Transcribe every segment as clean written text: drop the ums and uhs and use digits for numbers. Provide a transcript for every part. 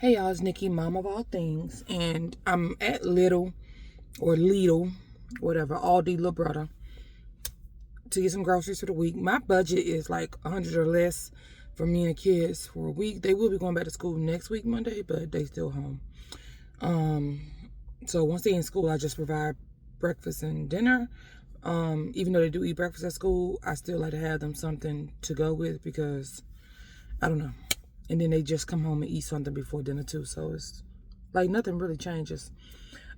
Hey y'all, it's Nikki, mom of all things, and I'm at Lidl or Lidl, whatever, Aldi, little brother, to get some groceries for the week. My budget is like 100 or less for me and the kids for a week. They will be going back to school next week, Monday, but they still home. So once they in school, I just provide breakfast and dinner. Even though they do eat breakfast at school, I still like to have them something to go with because I don't know. And then they just come home and eat something before dinner too. So it's like nothing really changes.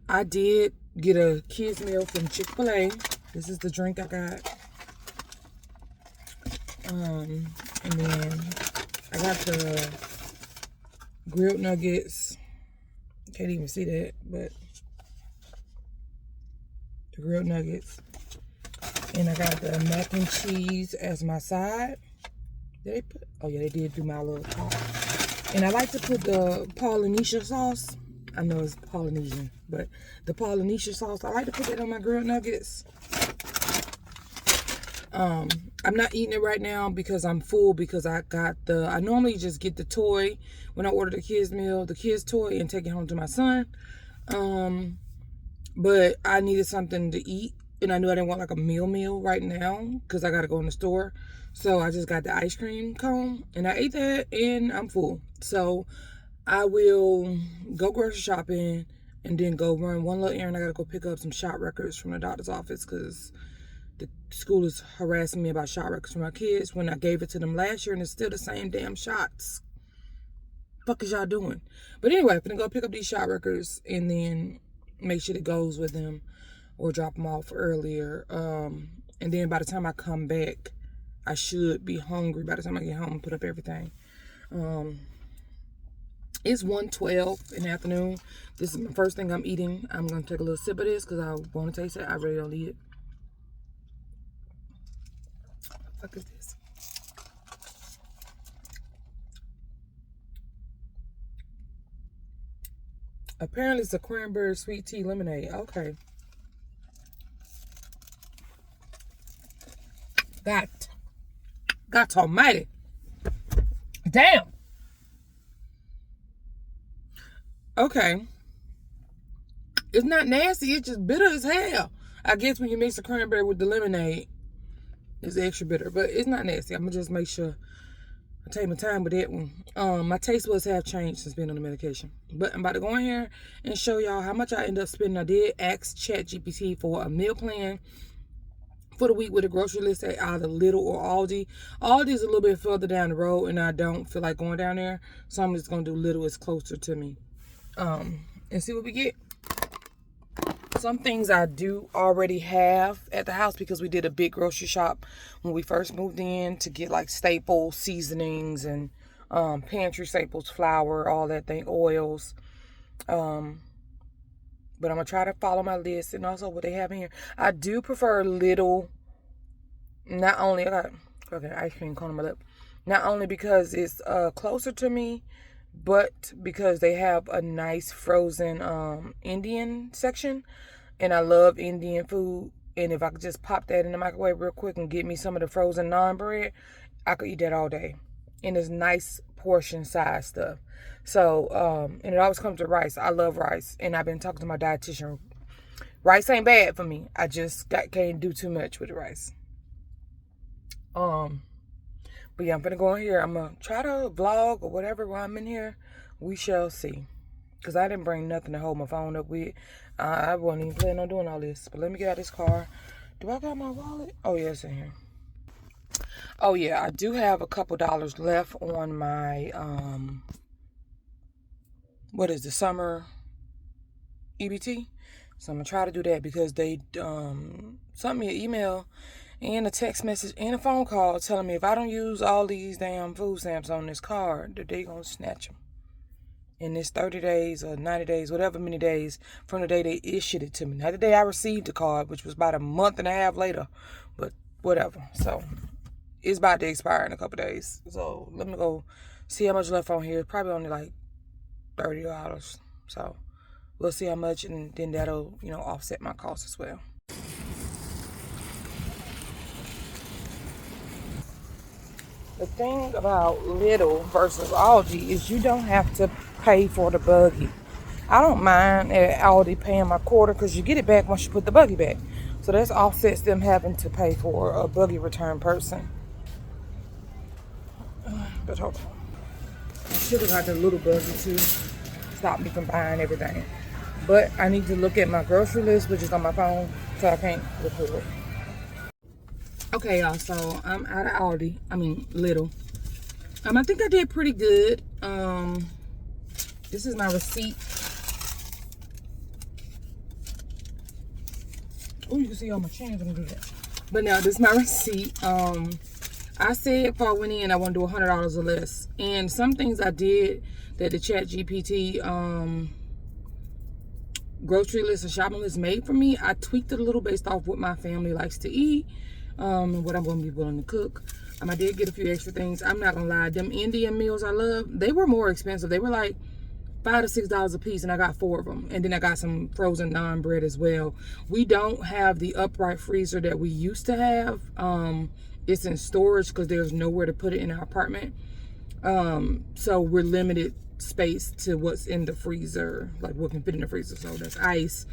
I did get a kids meal from Chick-fil-A. This is the drink I got. And then I got the grilled nuggets. Can't even see that, but the grilled nuggets. And I got the mac and cheese as my side. Did they put? Oh yeah, they did do my little top. And I like to put the Polynesian sauce. I know it's Polynesian, but the Polynesian sauce, I like to put that on my grilled nuggets. I'm not eating it right now because I'm full because I normally just get the toy when I order the kids meal, the kids toy, and take it home to my son. But I needed something to eat, and I knew I didn't want like a meal right now because I got to go in the store. So I just got the ice cream cone, and I ate that, and I'm full. So I will go grocery shopping and then go run one little errand. I got to go pick up some shot records from the doctor's office because the school is harassing me about shot records for my kids when I gave it to them last year, and it's still the same damn shots. Fuck is y'all doing? But anyway, I'm gonna go pick up these shot records and then make sure it goes with them or drop them off earlier. And then by the time I come back, I should be hungry by the time I get home and put up everything. It's 1:12 in the afternoon. This is my first thing I'm eating. I'm gonna take a little sip of this because I want to taste it. I really don't eat it. What the fuck is this? Apparently it's a cranberry sweet tea lemonade. Okay. God almighty. Damn. Okay. It's not nasty. It's just bitter as hell. I guess when you mix the cranberry with the lemonade, it's extra bitter. But it's not nasty. I'm going to just make sure I take my time with that one. My taste buds have changed since being on the medication. But I'm about to go in here and show y'all how much I end up spending. I did ask ChatGPT for a meal plan for the week with a grocery list at either Lidl or Aldi. Aldi is a little bit further down the road, and I don't feel like going down there. So I'm just going to do Lidl. It's closer to me. And see what we get. Some things I do already have at the house because we did a big grocery shop when we first moved in to get like staples, seasonings, and pantry staples, flour, all that thing, oils. But I'm going to try to follow my list and also what they have in here. I do prefer Lidl. Not only, I got fucking ice cream cone on my lip. Not only because it's closer to me, but because they have a nice frozen Indian section. And I love Indian food. And if I could just pop that in the microwave real quick and get me some of the frozen naan bread, I could eat that all day. And it's nice portion size stuff. So, and it always comes with rice. I love rice. And I've been talking to my dietitian. Rice ain't bad for me. I just can't do too much with the rice. But yeah, I'm gonna go in here. I'm gonna try to vlog or whatever while I'm in here. We shall see. Because I didn't bring nothing to hold my phone up with. I wasn't even planning on doing all this. But let me get out of this car. Do I got my wallet? Oh, yeah, it's in here. Oh, yeah, I do have a couple dollars left on my, what is the summer EBT? So I'm going to try to do that because they sent me an email and a text message and a phone call telling me if I don't use all these damn food stamps on this card, that they going to snatch them. And it's 30 days or 90 days, whatever many days from the day they issued it to me. Not the day I received the card, which was about a month and a half later. But whatever. So it's about to expire in a couple days. So let me go see how much left on here. Probably only like $30. So we'll see how much, and then that'll, offset my costs as well. The thing about Lidl versus Aldi is you don't have to pay for the buggy. I don't mind at Aldi paying my quarter because you get it back once you put the buggy back. So that offsets them having to pay for a buggy return person. But hold on. I should have got the little buggy too. Stop me from buying everything. But I need to look at my grocery list, which is on my phone, so I can't record. Okay, y'all, so I'm out of Lidl. I think I did pretty good. This is my receipt. Oh, you can see all my chains when I do that. But now, this is my receipt. I said if I went in, I want to do $100 or less. And some things I did that the ChatGPT grocery list and shopping list made for me, I tweaked it a little based off what my family likes to eat. And what I'm going to be willing to cook. I did get a few extra things. I'm not going to lie. Them Indian meals I love, they were more expensive. They were like $5 to $6 a piece, and I got 4 of them. And then I got some frozen naan bread as well. We don't have the upright freezer that we used to have. It's in storage because there's nowhere to put it in our apartment. So we're limited space to what's in the freezer, like what can fit in the freezer. So that's ice,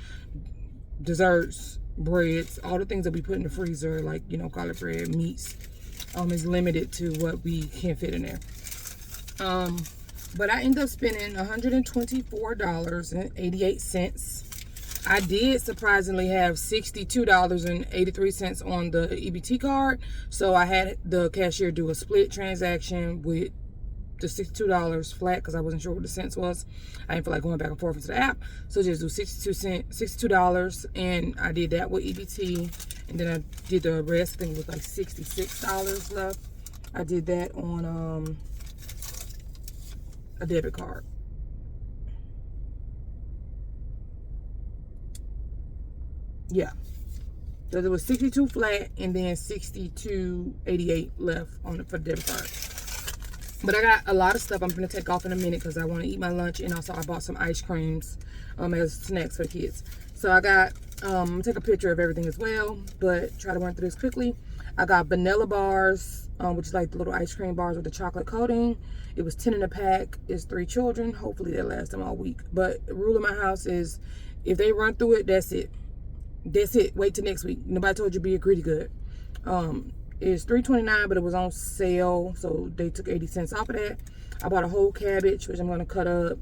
desserts, breads, all the things that we put in the freezer, like, you know, garlic bread, meats, is limited to what we can fit in there. But I ended up spending $124.88. I did surprisingly have $62.83 on the EBT card, so I had the cashier do a split transaction with the $62 flat because I wasn't sure what the cents was. I didn't feel like going back and forth into the app, so just do $62, and I did that with EBT, and then I did the rest. I think it was like $66 left. I did that on a debit card. Yeah, so there was 62 flat and then 62.88 left on it for the debit card. But I got a lot of stuff I'm going to take off in a minute because I want to eat my lunch, and also I bought some ice creams as snacks for the kids. So I got, I'm going to take a picture of everything as well, but try to run through this quickly. I got vanilla bars, which is like the little ice cream bars with the chocolate coating. It was 10 in a pack. It's 3 children. Hopefully that lasts them all week. But the rule of my house is if they run through it, that's it. That's it. Wait till next week. Nobody told you be a greedy good. It's $3.29, but it was on sale, so they took 80 cents off of that. I bought a whole cabbage, which I'm going to cut up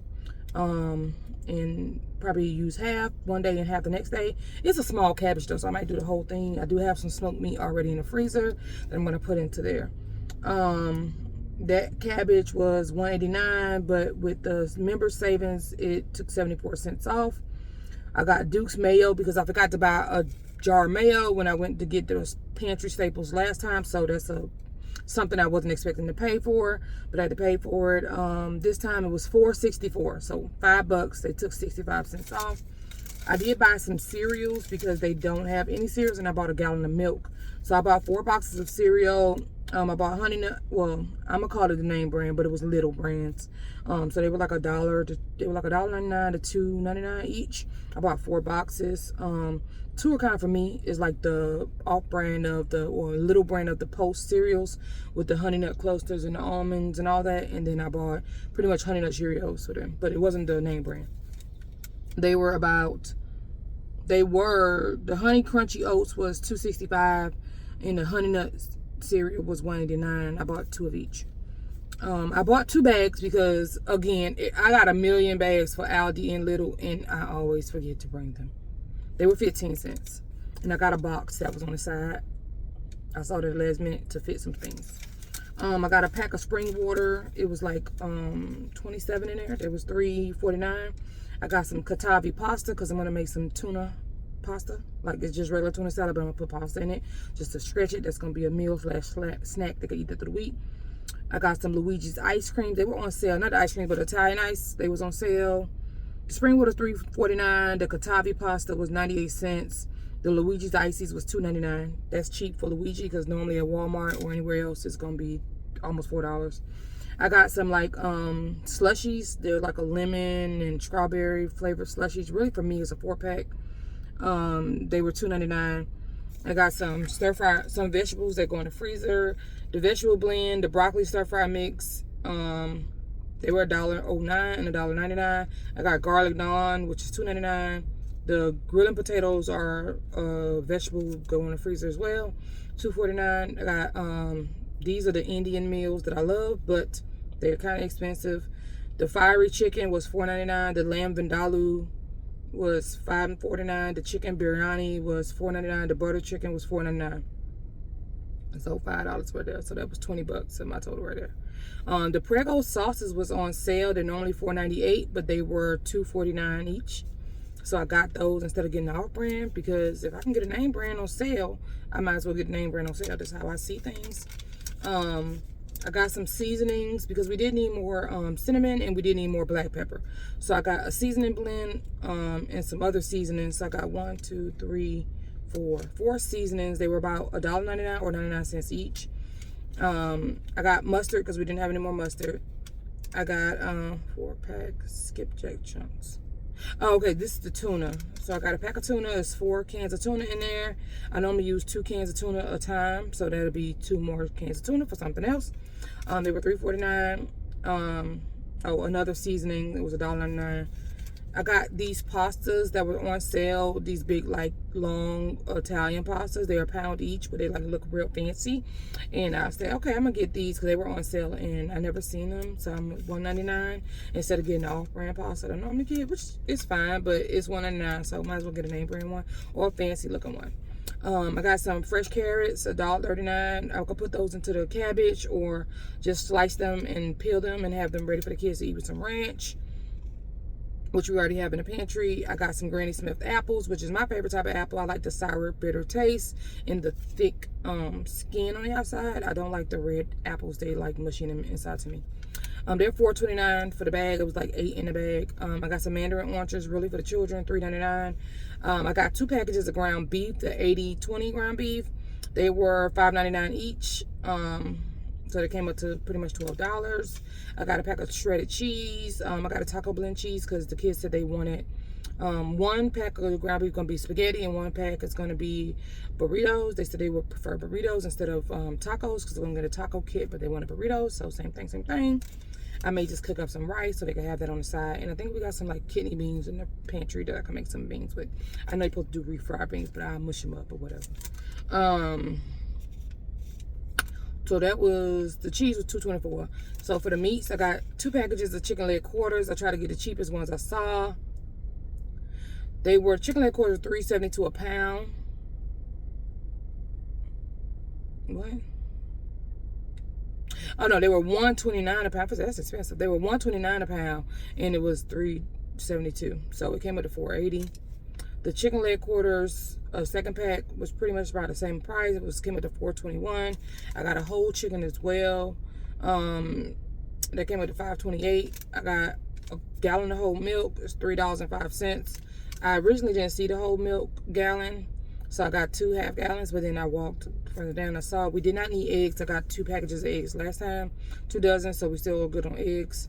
and probably use half one day and half the next day. It's a small cabbage though, so I might do the whole thing. I do have some smoked meat already in the freezer that I'm going to put into there. That cabbage was $1.89, but with the member savings, it took 74 cents off. I got Duke's mayo because I forgot to buy a jar of mayo when I went to get those pantry staples last time, so that's something I wasn't expecting to pay for, but I had to pay for it. This time it was $4.64, so $5. They took 65 cents off. I did buy some cereals because they don't have any cereals, and I bought a gallon of milk. So I bought 4 boxes of cereal. I bought Honey Nut. Well, I'm gonna call it the name brand, but it was Lidl brands. So they were like $1. They were like $1.99 to $2.99 each. I bought 4 boxes. 2 are kind of for me. Is like the off-brand of the, or little brand of the Post cereals with the Honey Nut clusters and the almonds and all that. And then I bought pretty much Honey Nut Cheerios for them, but it wasn't the name brand. The Honey Crunchy Oats was $2.65, and the Honey Nut cereal was $1.89. I bought 2 of each. I bought 2 bags because, again, I got a million bags for Aldi and Lidl, and I always forget to bring them. They were 15 cents. And I got a box that was on the side. I saw that last minute to fit some things. I got a pack of spring water. It was like 27 in there. There was $3.49. I got some Katavi pasta because I'm going to make some tuna pasta. Like, it's just regular tuna salad, but I'm going to put pasta in it just to stretch it. That's going to be a meal / snack. They can eat that through the week. I got some Luigi's ice cream. They were on sale. Not the ice cream, but Italian ice. They was on sale. The spring water $3.49. The Katavi pasta was 98 cents. The Luigi's ices was $2.99. That's cheap for Luigi because normally at Walmart or anywhere else it's going to be almost $4. I got some like slushies. They're like a lemon and strawberry flavored slushies. Really for me it's a 4-pack. They were $2.99. I got some stir fry, some vegetables that go in the freezer. The vegetable blend, the broccoli stir fry mix. They were $1.09 and $1.99. I got garlic naan, which is $2.99. The grilling potatoes are vegetable, go in the freezer as well, $2.49. I got these are the Indian meals that I love, but they're kind of expensive. The fiery chicken was $4.99. The lamb vindaloo was $5.49. The chicken biryani was $4.99. The butter chicken was $4.99. So $5 right there. So that was $20 in my total right there. The Prego sauces was on sale. They're normally $4.98, but they were $2.49 each. So I got those instead of getting off brand, because if I can get a name brand on sale, I might as well get a name brand on sale. That's how I see things. I got some seasonings because we did need more cinnamon and we did need more black pepper. So I got a seasoning blend and some other seasonings. So I got 4 seasonings. They were about $1.99 or 99 cents each. I got mustard because we didn't have any more mustard. I got 4-pack skipjack chunks. Oh, okay, this is the tuna. So I got a pack of tuna. It's 4 cans of tuna in there. I normally use 2 cans of tuna at a time, so that'll be 2 more cans of tuna for something else. They were $3.49. Another seasoning. It was $1.99. I got these pastas that were on sale. These big, like, long Italian pastas. They're £1 each, but they like look real fancy. And I said, okay, I'm gonna get these because they were on sale and I never seen them. So I'm $1.99 instead of getting the off-brand pasta that I normally get, which is fine, but it's $1.99, so might as well get a name brand one or a fancy looking one. I got some fresh carrots, $1.39. I could put those into the cabbage or just slice them and peel them and have them ready for the kids to eat with some ranch, which we already have in the pantry. I got some Granny Smith apples, which is my favorite type of apple. I like the sour, bitter taste and the thick skin on the outside. I don't like the red apples. They like mushy inside to me. They're $4.29 for the bag. It was like 8 in the bag. I got some mandarin oranges, really for the children, $3.99. I got 2 packages of ground beef, the 80/20 ground beef. They were $5.99 each. So they came up to pretty much $12. I got a pack of shredded cheese. I got a taco blend cheese because the kids said they wanted 1 pack of ground beef going to be spaghetti and 1 pack is going to be burritos. They said they would prefer burritos instead of tacos because they're going to get a taco kit, but they wanted burritos. So same thing. I may just cook up some rice so they can have that on the side. And I think we got some like kidney beans in the pantry that I can make some beans with. I know you're supposed to do refried beans, but I'll mush them up or whatever. So that was, the cheese was $2.24. So for the meats, I got 2 packages of chicken leg quarters. I tried to get the cheapest ones I saw. They were chicken leg quarters, $3.72 a pound. What? Oh no, they were $1.29 a pound. That's expensive. They were $1.29 a pound, and it was $3.72. So it came up to $4.80. The chicken leg quarters, second pack, was pretty much about the same price. It came up to $4.21. I got a whole chicken as well. That came up to $5.28. I got a gallon of whole milk. It's $3.05. I originally didn't see the whole milk gallon, so I got 2 half gallons, but then I walked further down. I saw we did not need eggs. I got 2 packages of eggs last time, 2 dozen, so we still good on eggs.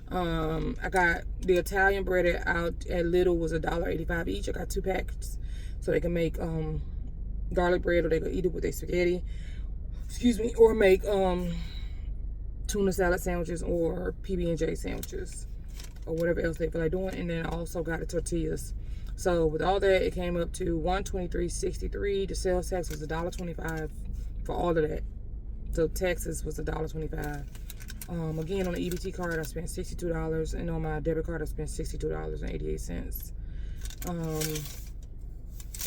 I got the Italian bread out at Lidl was $1.85 each. I got 2 packets, so they can make garlic bread, or they can eat it with their spaghetti. Excuse me, or make tuna salad sandwiches or PB&J sandwiches or whatever else they feel like doing. And then I also got the tortillas. So with all that, it came up to $123.63. The sales tax was $1.25 for all of that. So taxes was $1.25. Again, on the EBT card, I spent $62, and on my debit card, I spent $62.88.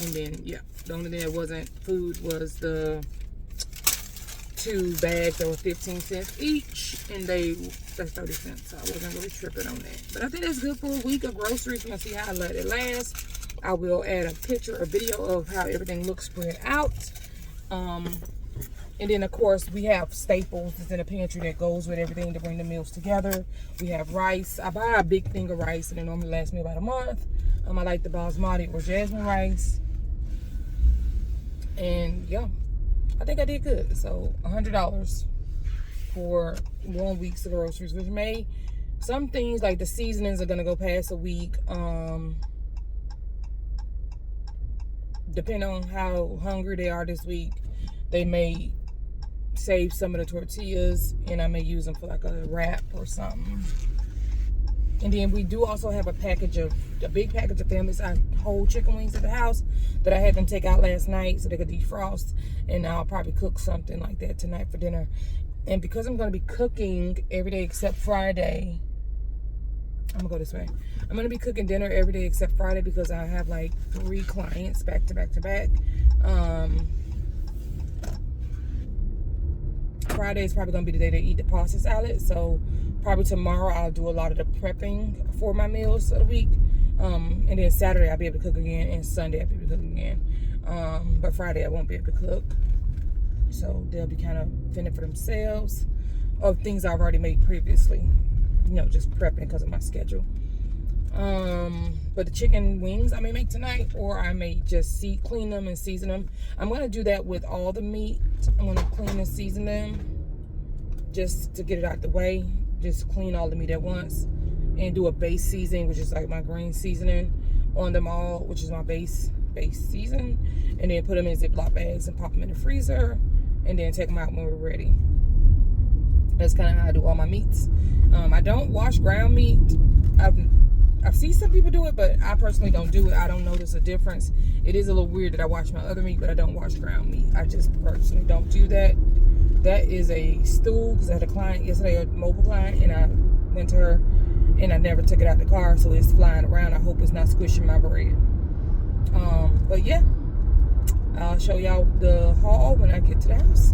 And then, yeah, the only thing that wasn't food was the 2 bags that were 15 cents each, and that's 30 cents. So I wasn't really tripping on that. But I think that's good for a week of groceries. We're gonna see how I let it last. I will add a picture, a video of how everything looks spread out. And then, of course, we have staples that's in the pantry that goes with everything to bring the meals together. We have rice. I buy a big thing of rice, and it normally lasts me about a month. I like the basmati or jasmine rice. And, yeah, I think I did good. So, $100 for 1 week's of groceries, which may, some things like the seasonings are going to go past a week. depending on how hungry they are this week, they may save some of the tortillas and I may use them for like a wrap or something. And then we do also have a big package of family size whole chicken wings at the house that I had them take out last night so they could defrost. And I'll probably cook something like that tonight for dinner. And because I'm going to be cooking every day except Friday, I'm going to go this way. I'm going to be cooking dinner every day except Friday because I have like 3 clients back to back to back. Friday is probably going to be the day they eat the pasta salad. So probably tomorrow I'll do a lot of the prepping for my meals of the week. And then Saturday I'll be able to cook again. And Sunday I'll be able to cook again. But Friday I won't be able to cook. So they'll be kind of fending for themselves of things I've already made previously. You know, just prepping because of my schedule. But the chicken wings I may make tonight, or I may just clean them and season them. I'm going to do that with all the meat. I'm going to clean and season them just to get it out the way. Just clean all the meat at once and do a base seasoning, which is like my green seasoning on them all, which is my base season, and then put them in Ziploc bags and pop them in the freezer and then take them out when we're ready. That's kind of how I do all my meats. I don't wash ground meat. I've seen some people do it, but I personally don't do it. I don't notice a difference. It is a little weird that I wash my other meat, but I don't wash ground meat. I just personally don't do that. That is a stool, because I had a client yesterday, a mobile client, and I went to her, and I never took it out the car, so it's flying around. I hope it's not squishing my bread. But yeah, I'll show y'all the haul when I get to the house.